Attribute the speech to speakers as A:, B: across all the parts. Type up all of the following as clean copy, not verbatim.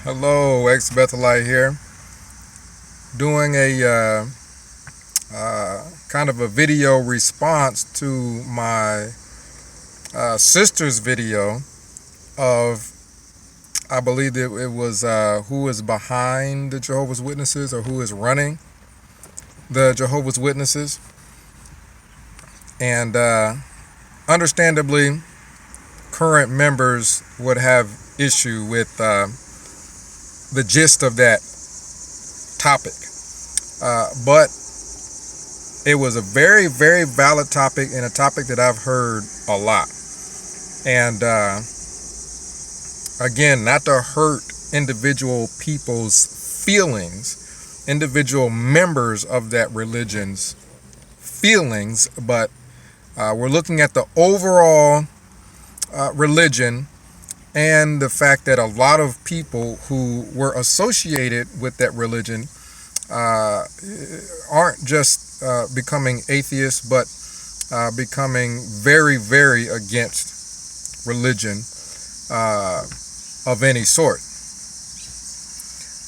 A: Hello, ex-Bethelite here, doing a kind of a video response to my sister's video of, I believe it was who is behind the Jehovah's Witnesses or who is running the Jehovah's Witnesses. And understandably, current members would have issue with the gist of that topic. But it was a very, very valid topic and a topic that I've heard a lot. And again, not to hurt individual people's feelings, individual members of that religion's feelings, but we're looking at the overall religion and the fact that a lot of people who were associated with that religion aren't just becoming atheists, but becoming very, very against religion of any sort.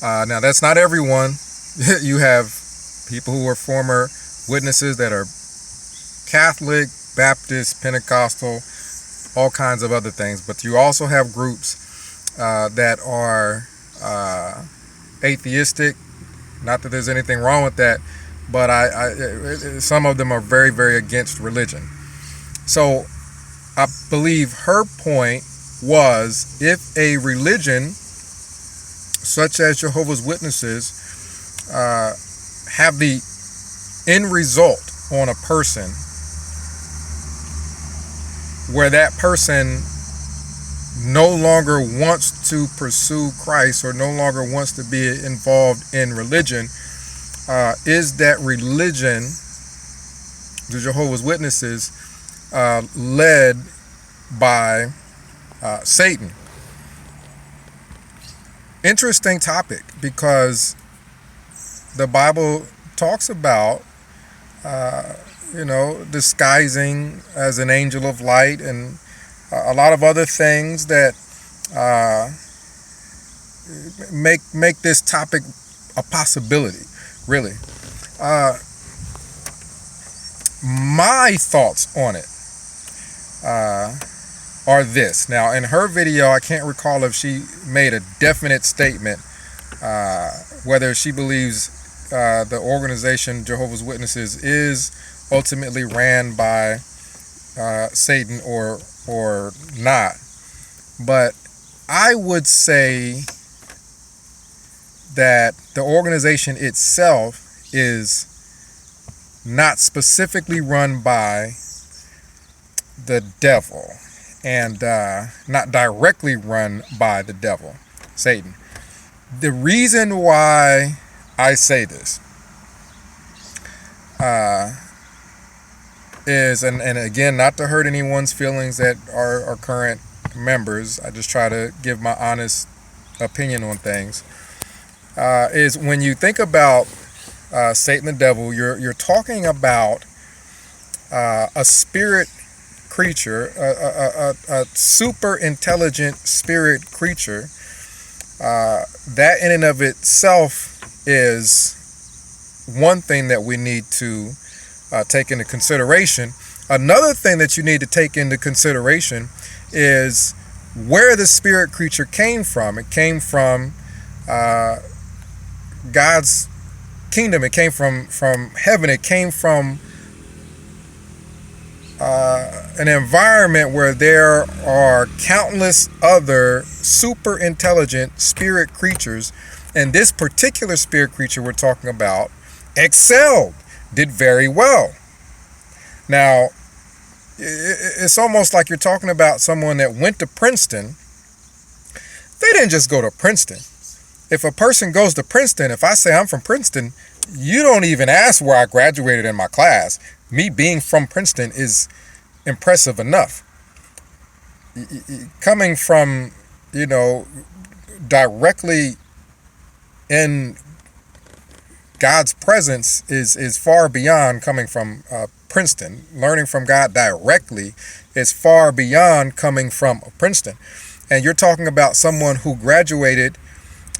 A: Now, that's not everyone. You have people who are former witnesses that are Catholic, Baptist, Pentecostal, all kinds of other things. But you also have groups that are atheistic. Not that there's anything wrong with that, but some of them are very, very against religion. So I believe her point was, if a religion such as Jehovah's Witnesses have the end result on a person where that person no longer wants to pursue Christ or no longer wants to be involved in religion, is that religion, the Jehovah's Witnesses, led by Satan? Interesting topic, because the Bible talks about disguising as an angel of light and a lot of other things that make this topic a possibility, really. My thoughts on it are this. Now, in her video, I can't recall if she made a definite statement whether she believes the organization Jehovah's Witnesses is ultimately ran by Satan or not. But I would say that the organization itself is not specifically run by the devil and not directly run by the devil, Satan. The reason why I say this is, and again, not to hurt anyone's feelings that are current members, I just try to give my honest opinion on things, is when you think about Satan the devil, you're talking about a spirit creature, a super intelligent spirit creature that in and of itself is one thing that we need to take into consideration. Another thing that you need to take into consideration is where the spirit creature came from. It came from God's kingdom. It came from heaven. It came from an environment where there are countless other super intelligent spirit creatures, and this particular spirit creature we're talking about excelled, did very well. Now, it's almost like you're talking about someone that went to Princeton. They didn't just go to Princeton. If a person goes to Princeton, if I say I'm from Princeton, you don't even ask where I graduated in my class. Me being from Princeton is impressive enough. Coming from, directly in God's presence is far beyond coming from Princeton. Learning from God directly is far beyond coming from Princeton. And you're talking about someone who graduated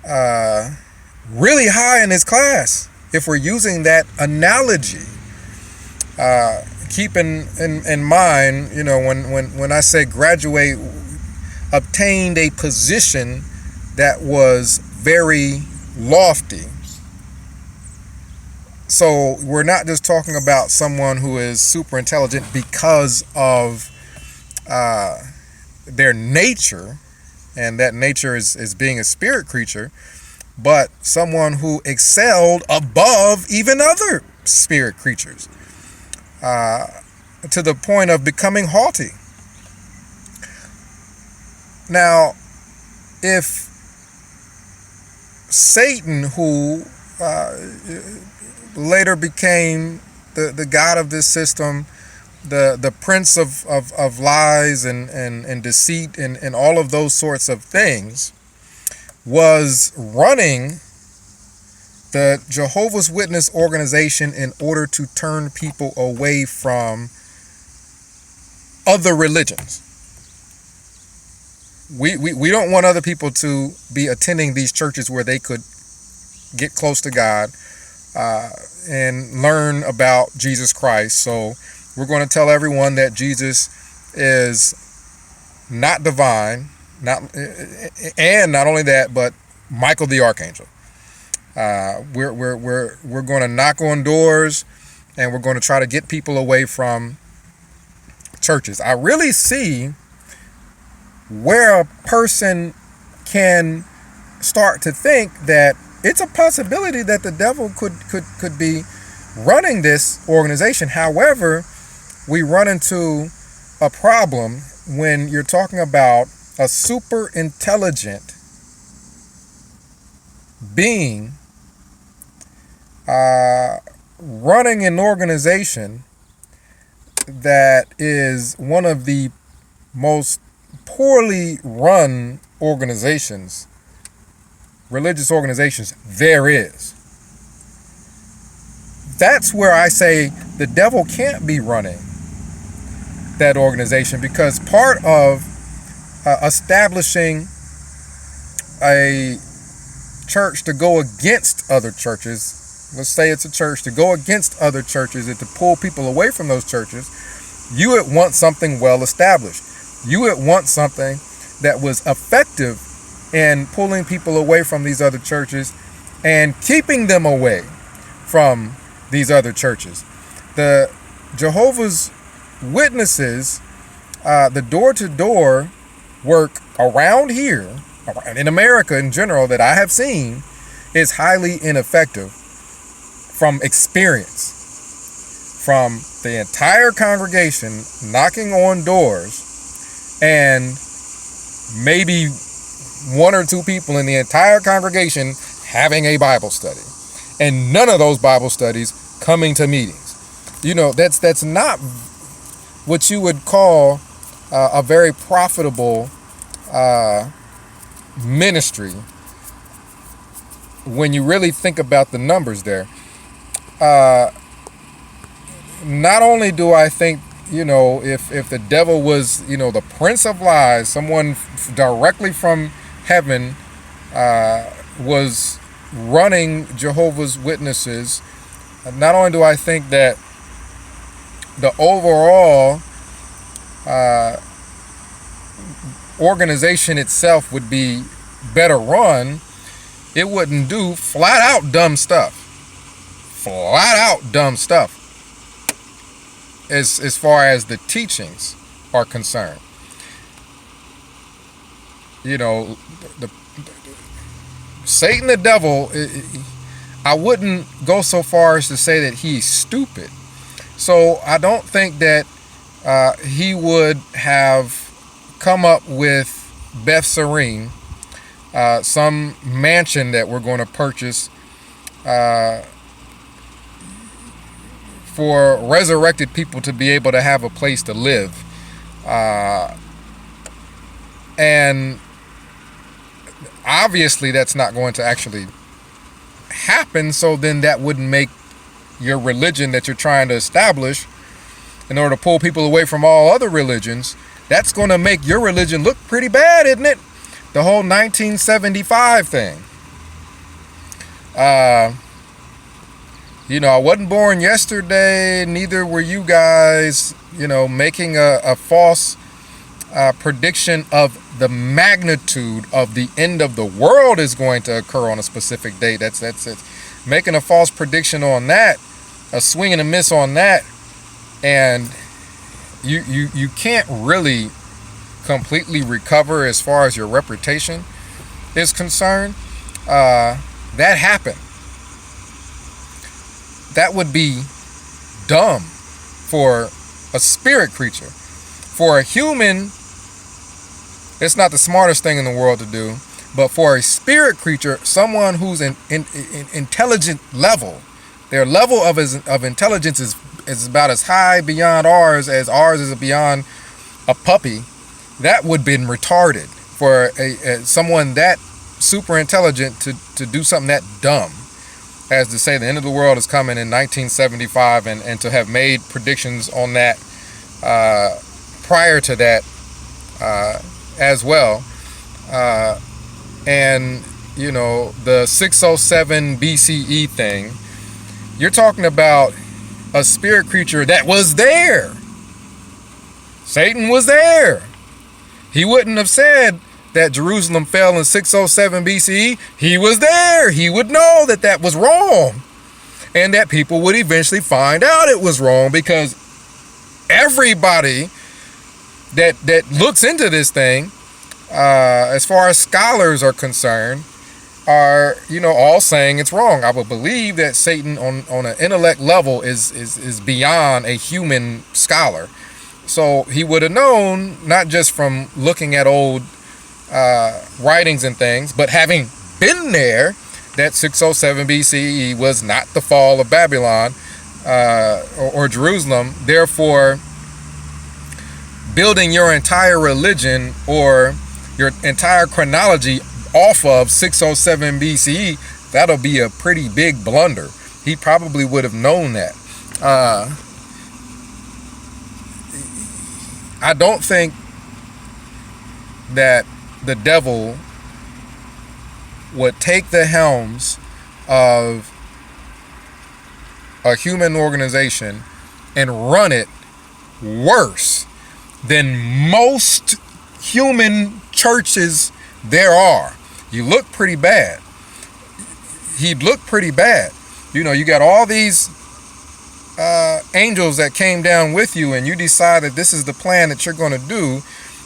A: really high in his class, if we're using that analogy. Keep in mind, when I say graduate, obtained a position that was very lofty. So we're not just talking about someone who is super intelligent because of their nature, and that nature is being a spirit creature, but someone who excelled above even other spirit creatures, to the point of becoming haughty. Now, if Satan, who later became the god of this system, the prince of lies and deceit and all of those sorts of things, was running the Jehovah's Witness organization in order to turn people away from other religions. We don't want other people to be attending these churches where they could get close to God and learn about Jesus Christ. So we're going to tell everyone that Jesus is not divine, and not only that, but Michael the Archangel. We're going to knock on doors, and we're going to try to get people away from churches. I really see where a person can start to think that it's a possibility that the devil could be running this organization. However, we run into a problem when you're talking about a super intelligent being running an organization that is one of the most poorly run organizations, religious organizations, there is. That's where I say the devil can't be running that organization, because part of establishing a church to go against other churches, let's say it's a church to go against other churches and to pull people away from those churches, you would want something well established. You would want something that was effective in pulling people away from these other churches and keeping them away from these other churches. The Jehovah's Witnesses, the door-to-door work around here, in America in general, that I have seen, is highly ineffective from experience. From the entire congregation knocking on doors and maybe one or two people in the entire congregation having a Bible study, and none of those Bible studies coming to meetings. That's not what you would call a very profitable ministry when you really think about the numbers there. Not only do I think, if the devil was, the prince of lies, someone directly from heaven was running Jehovah's Witnesses, not only do I think that the overall organization itself would be better run, it wouldn't do flat out dumb stuff. As far as the teachings are concerned. Satan the devil, I wouldn't go so far as to say that he's stupid. So I don't think that he would have come up with Beth Serene, some mansion that we're going to purchase for resurrected people to be able to have a place to live. And obviously that's not going to actually happen, so then that wouldn't make your religion that you're trying to establish in order to pull people away from all other religions, that's going to make your religion look pretty bad, isn't it? The whole 1975 thing. Uh, I wasn't born yesterday, neither were you guys, making a false prediction of the magnitude of the end of the world is going to occur on a specific date. That's it. Making a false prediction on that, a swing and a miss on that, and you can't really completely recover as far as your reputation is concerned. That happened. That would be dumb for a spirit creature. For a human, it's not the smartest thing in the world to do. But for a spirit creature, someone who's in intelligent level, their level of intelligence is about as high beyond ours as ours is beyond a puppy. That would have been retarded for someone that super intelligent to do something that dumb as to say the end of the world is coming in 1975 and to have made predictions on that prior to that as well. And, the 607 BCE thing, you're talking about a spirit creature that was there. Satan was there. He wouldn't have said that Jerusalem fell in 607 BCE. He was there. He would know that that was wrong. And that people would eventually find out it was wrong, because everybody that looks into this thing, as far as scholars are concerned, are all saying it's wrong. I would believe that Satan on an intellect level is beyond a human scholar. So he would have known, not just from looking at old writings and things, but having been there, that 607 BCE was not the fall of Babylon or Jerusalem. Therefore, building your entire religion or your entire chronology off of 607 BCE, that'll be a pretty big blunder. He probably would have known that. I don't think that the devil would take the helms of a human organization and run it worse than most human churches there are. You look pretty bad. He'd look pretty bad. You got all these angels that came down with you, and you decide that this is the plan that you're going to do,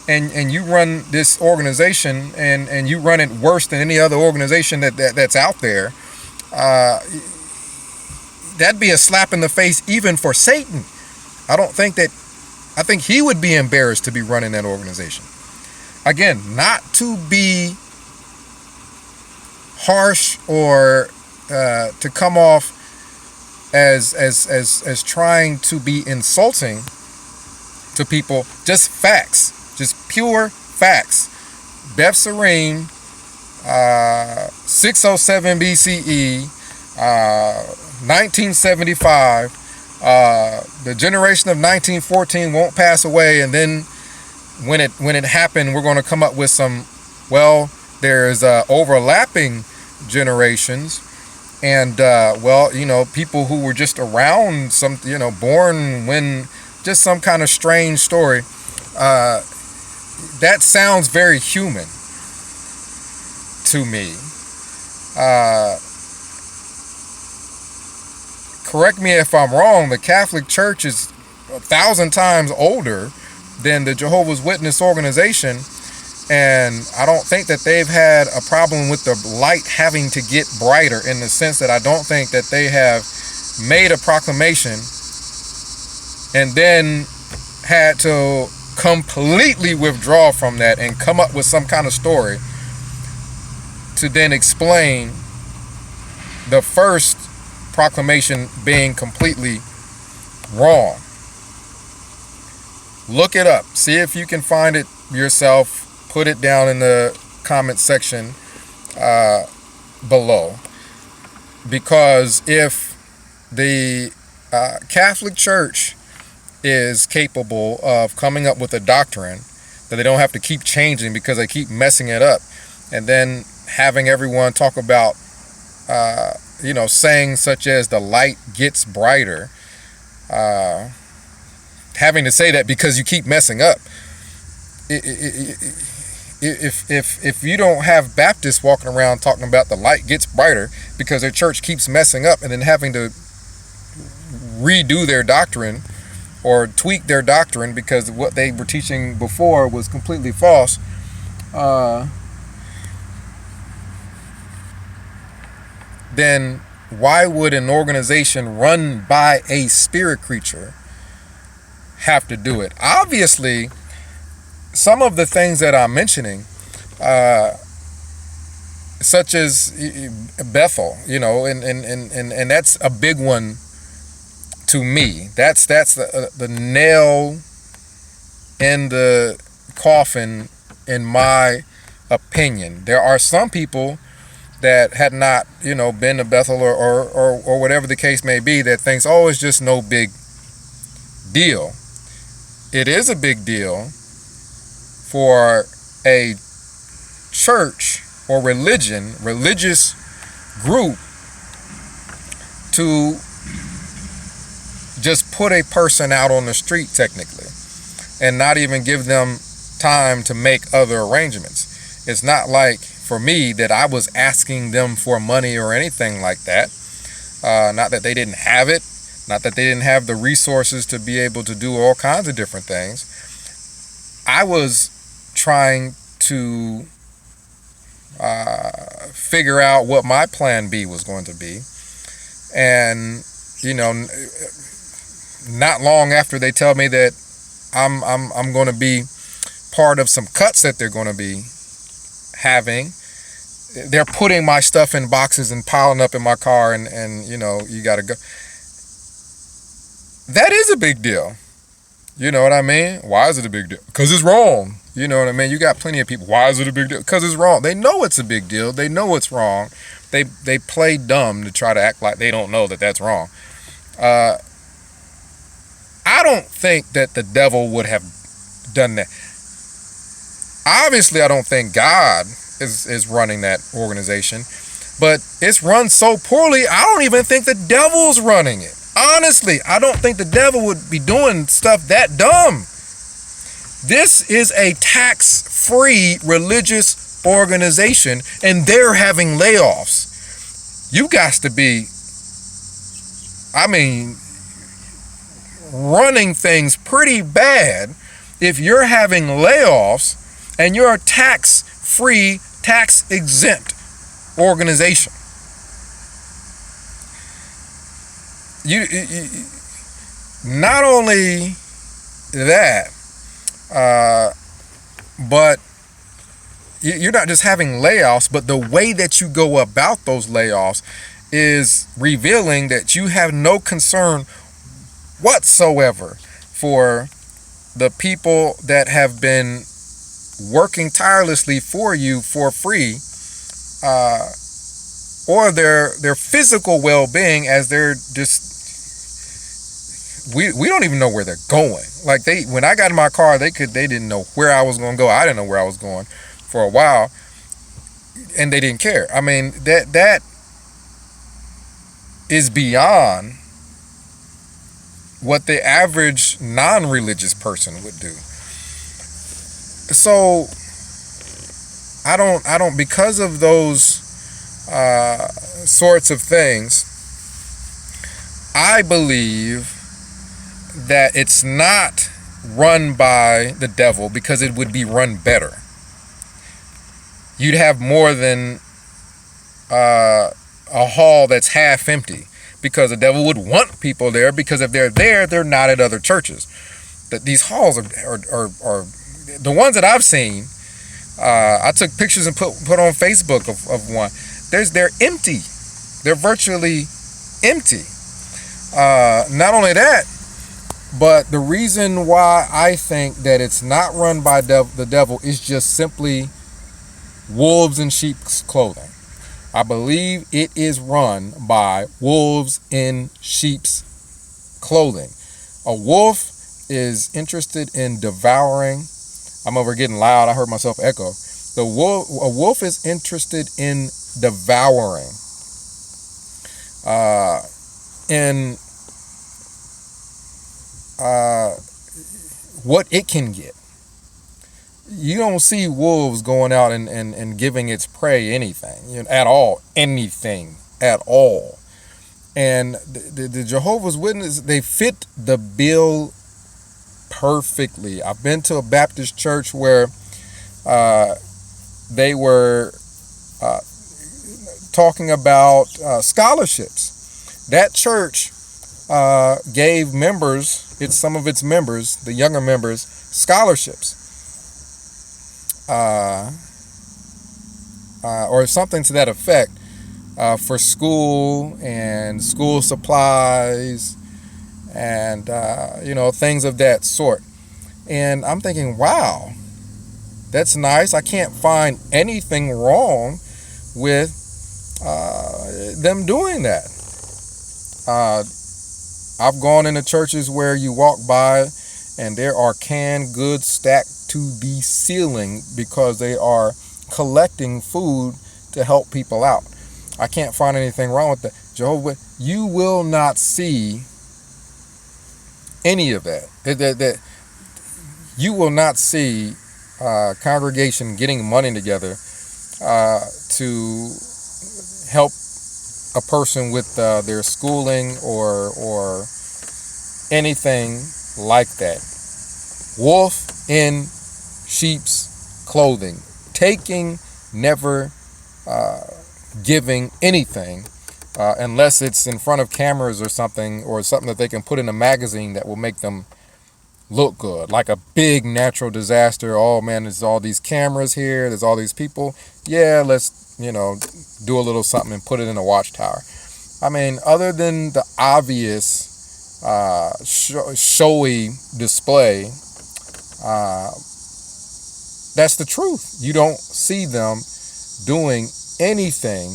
A: and you run this organization, and you run it worse than any other organization that's out there. That'd be a slap in the face even for Satan. I think he would be embarrassed to be running that organization. Again, not to be harsh or to come off as trying to be insulting to people. Just facts, just pure facts. Beth Serene, 607 BCE, 1975. The generation of 1914 won't pass away, and then when it happened, we're going to come up with some. Well, there's overlapping generations, and people who were just around some, born when, just some kind of strange story. That sounds very human to me. Correct me if I'm wrong, the Catholic Church is 1,000 times older than the Jehovah's Witness organization, and I don't think that they've had a problem with the light having to get brighter, in the sense that I don't think that they have made a proclamation and then had to completely withdraw from that and come up with some kind of story to then explain the first proclamation being completely wrong. Look it up. See if you can find it yourself. Put it down in the comment section below. Because if the Catholic Church is capable of coming up with a doctrine that they don't have to keep changing because they keep messing it up, and then having everyone talk about sayings such as the light gets brighter, having to say that because you keep messing up. If you don't have Baptists walking around talking about the light gets brighter because their church keeps messing up, and then having to redo their doctrine or tweak their doctrine because what they were teaching before was completely false, then why would an organization run by a spirit creature have to do it? Obviously, some of the things that I'm mentioning, such as Bethel, and that's a big one to me. That's the nail in the coffin, in my opinion. There are some people that had not, been to Bethel or whatever the case may be, that thinks, oh, it's just no big deal. It is a big deal for a church or religious group to just put a person out on the street, technically, and not even give them time to make other arrangements. It's not like, for me, that I was asking them for money or anything like that. Not that they didn't have it, not that they didn't have the resources to be able to do all kinds of different things. I was trying to figure out what my plan B was going to be. And, not long after they tell me that I'm going to be part of some cuts that they're going to be having, they're putting my stuff in boxes and piling up in my car, and you got to go. That is a big deal. You know what I mean? Why is it a big deal? Because it's wrong. You know what I mean? You got plenty of people. Why is it a big deal? Because it's wrong. They know it's a big deal. They know it's wrong. They play dumb to try to act like they don't know that that's wrong. I don't think that the devil would have done that. Obviously, I don't think God is running that organization, but it's run so poorly, I don't even think the devil's running it. Honestly, I don't think the devil would be doing stuff that dumb. This is a tax-free religious organization, and they're having layoffs. You got to be, running things pretty bad if you're having layoffs and you're a tax-free, tax-exempt organization. You not only that, but you're not just having layoffs, but the way that you go about those layoffs is revealing that you have no concern whatsoever for the people that have been working tirelessly for you for free, or their physical well-being, as they're just, we don't even know where they're going. Like, when I got in my car, they didn't know where I was going to go. I didn't know where I was going for a while, and they didn't care. That is beyond what the average non-religious person would do. So I don't because of those sorts of things, I believe that it's not run by the devil, because it would be run better. You'd have more than a hall that's half empty, because the devil would want people there, because if they're there, they're not at other churches. That these halls are the ones that I've seen. I took pictures and put on Facebook of one. They're empty. They're virtually empty. Not only that, but the reason why I think that it's not run by the devil is just simply wolves in sheep's clothing. I believe it is run by wolves in sheep's clothing. A wolf is interested in devouring. I'm over getting loud. I heard myself echo. A wolf is interested in devouring. in what it can get. You don't see wolves going out and giving its prey anything, at all, anything at all. And the Jehovah's Witness, they fit the bill perfectly. I've been to a Baptist church where they were talking about scholarships. That church gave members, some of its members, the younger members, scholarships. Or something to that effect, for school and school supplies and things of that sort. And I'm thinking, wow, that's nice. I can't find anything wrong with them doing that. I've gone into churches where you walk by and there are canned goods stacked to the ceiling because they are collecting food to help people out. I can't find anything wrong with that. Jehovah, you will not see any of that. That you will not see congregation getting money together to help a person with their schooling or anything like that. Wolf in sheep's clothing. Taking, never giving anything unless it's in front of cameras or something that they can put in a magazine that will make them look good, like a big natural disaster. Oh man, there's all these cameras here, there's all these people. Yeah, let's do a little something and put it in a watchtower. I mean, other than the obvious showy display, that's the truth. You don't see them doing anything.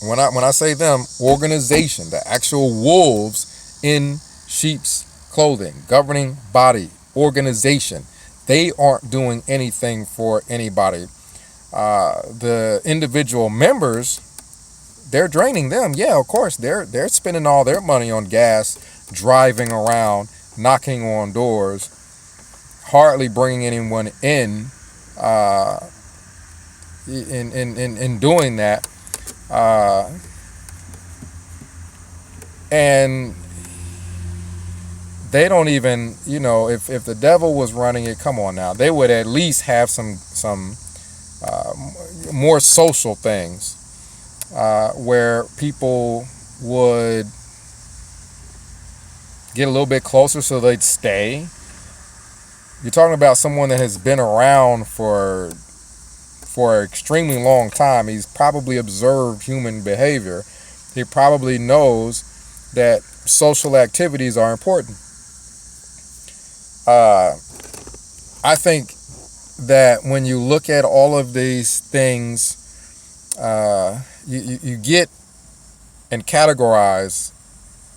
A: When I say them, organization, the actual wolves in sheep's clothing, governing body, organization, they aren't doing anything for anybody. The individual members, they're draining them. Yeah, of course, they're spending all their money on gas, driving around, knocking on doors, hardly bringing anyone in doing that. And they don't even, if the devil was running it, come on now, they would at least have some more social things where people would get a little bit closer so they'd stay. You're talking about someone that has been around for an extremely long time. He's probably observed human behavior. He probably knows that social activities are important. I think that when you look at all of these things, you get and categorize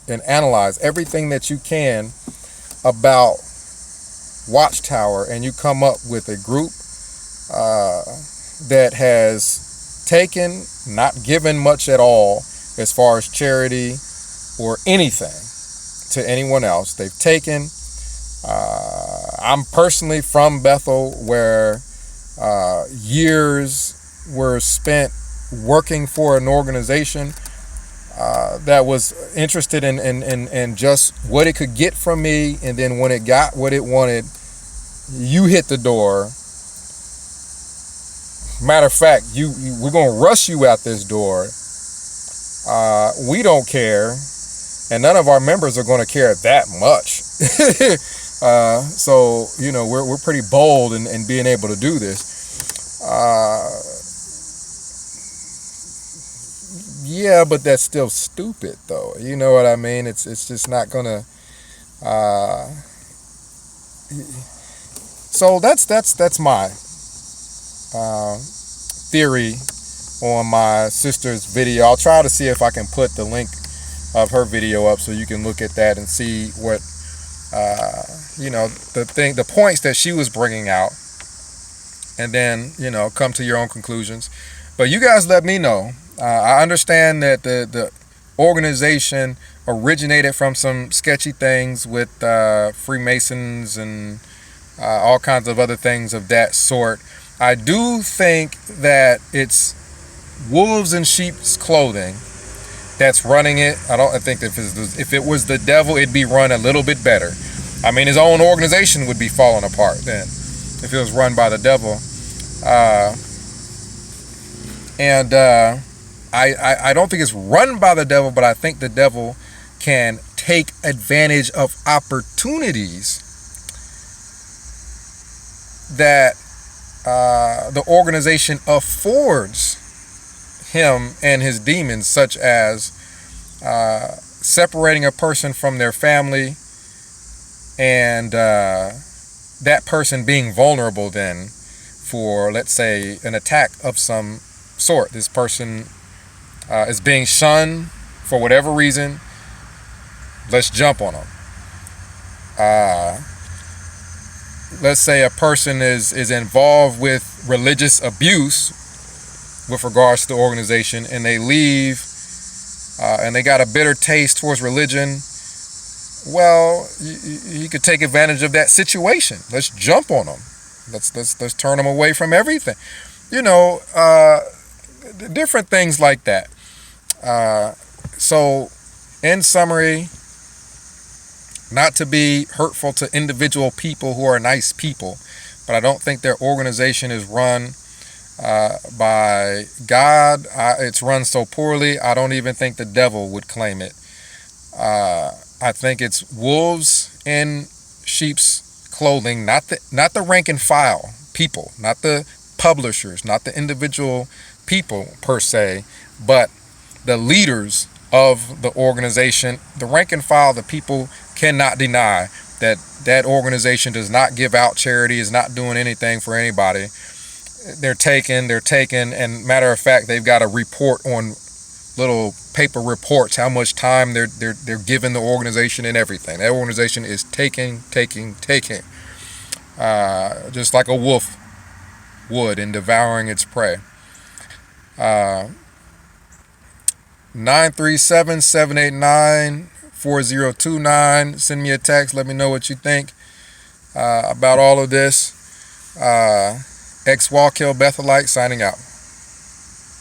A: and analyze everything that you can about Watchtower, and you come up with a group that has taken, not given much at all as far as charity or anything to anyone else. They've taken, I'm personally from Bethel, where years were spent working for an organization that was interested in just what it could get from me, and then when it got what it wanted, you hit the door. Matter of fact, we're gonna rush you out this door. We don't care, and none of our members are gonna care that much. So we're pretty bold in being able to do this. Yeah, but that's still stupid, though. You know what I mean? It's just not gonna. So that's my theory on my sister's video. I'll try to see if I can put the link of her video up so you can look at that and see what the points that she was bringing out, and then come to your own conclusions. But you guys let me know. I understand that the organization originated from some sketchy things with Freemasons and all kinds of other things of that sort. I do think that it's wolves in sheep's clothing that's running it. I think if it was the devil, it'd be run a little bit better. I mean, his own organization would be falling apart then if it was run by the devil. I don't think it's run by the devil, but I think the devil can take advantage of opportunities that the organization affords him and his demons, such as separating a person from their family and that person being vulnerable then for, let's say, an attack of some sort. This person is being shunned for whatever reason. Let's jump on them. Let's say a person is involved with religious abuse with regards to the organization, and they leave and they got a bitter taste towards religion. Well, you could take advantage of that situation. Let's jump on them. Let's turn them away from everything. Different things like that. So, in summary, not to be hurtful to individual people who are nice people, but I don't think their organization is run by God. It's run so poorly, I don't even think the devil would claim it. I think it's wolves in sheep's clothing, not the rank and file people, not the publishers, not the individual people per se, but the leaders of the organization. The rank and file, the people cannot deny that organization does not give out charity, is not doing anything for anybody. They're taken, and matter of fact, they've got a report on little paper reports how much time they're giving the organization and everything. That organization is taking, just like a wolf would in devouring its prey. 937-789-4029. Send me a text. Let me know what you think about all of this. X Walkill Bethelite signing out.